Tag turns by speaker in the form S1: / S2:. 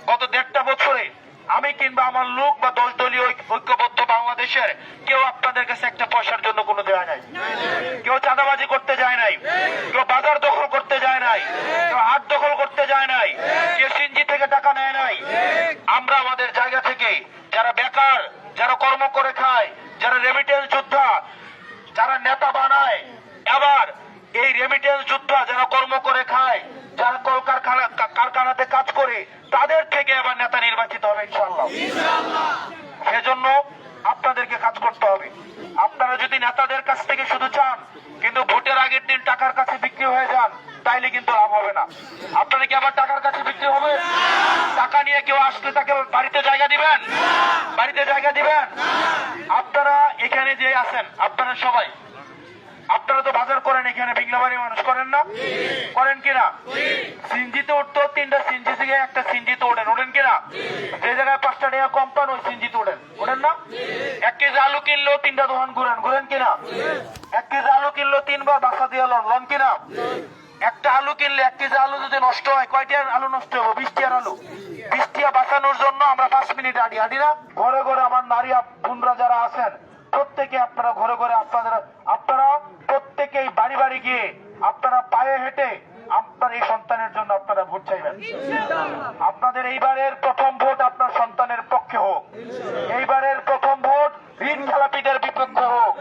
S1: গত 1.5 বছরে আমি কিংবা আমার লোক বা 10 দলীয় ঐক্যবদ্ধ বাংলাদেশের কেউ আপনাদের কাছে একটা পয়সার জন্য কোনো দেওয়া নাই, কেউ চাঁদাবাজি করতে যায় নাই, কেউ বাজার দখল করতে যায় নাই, কেউ হাট দখল করতে যায় নাই, কেউ সিনজি থেকে টাকা নেয় নাই। আমরা আমাদের জায়গা থেকে যারা বেকার, যারা কর্ম করে খায়, যারা রেমিটেন্স যোদ্ধা, যারা নেতা বানায়, আবার এই রেমিটেন্স যোদ্ধা যারা কর্ম করে খায়, যারা কারখানাতে কাজ করে, তাদের থেকে আবার নেতা নির্বাচিত হবে ইনশাআল্লাহ। সেজন্য আপনাদেরকে কাজ করতে হবে। আপনারা যদি নেতাদের কাছ থেকে শুধু চান কিন্তু ভোটের আগের দিন টাকার কাছে বিক্রি হয়ে যান, তাইলে কিন্তু লাভ হবে না। আপনারা কি আবার টাকার কাছে বিক্রি হবে? টাকা নিয়ে কেউ আসলে তাকে বাড়িতে জায়গা দিবেন? বাড়িতে জায়গা দিবেন? আপনারা এখানে যে আছেন, আপনারা সবাই আপনারা তো বাজার করেন, এখানে বিংলাবাড়ি মানুষ করেন না? করেন কিনা? সিনজিতে উঠতো 3টা সিনজি থেকে একটা সিনজিতে ওঠেন কিনা? যে জায়গায় 5টা টাকা কম পান ওই সিনজিতে ওঠেন না? 1 কেজি আলু কিনলেও 3টা দোকান ঘুরেন কিনা? 1 কেজি আলু কিনলেও 3বার বাসা দিয়ে লন কিনা? একটা আলু কিনলে 1 কেজি আলু যদি নষ্ট হয়, কয়টার আলু নষ্ট হবে? 20 টাকার আলু। 20 টাকা বাঁচানোর জন্য আমরা 5 মিনিট হাঁটি না? ঘরে ঘরে আমার নারী বোনরা যারা আছেন, প্রত্যেকে আপনারা ঘরে ঘরে আপনারা প্রত্যেকেই বাড়ি বাড়ি গিয়ে আপনারা পায়ে হেঁটে আপনার এই সন্তানের জন্য আপনারা ভোট চাইবেন। আপনাদের এইবারের প্রথম ভোট আপনার সন্তানের পক্ষে হোক, এইবারের প্রথম ভোট ঋণ খেলাপিদের বিপক্ষে হোক।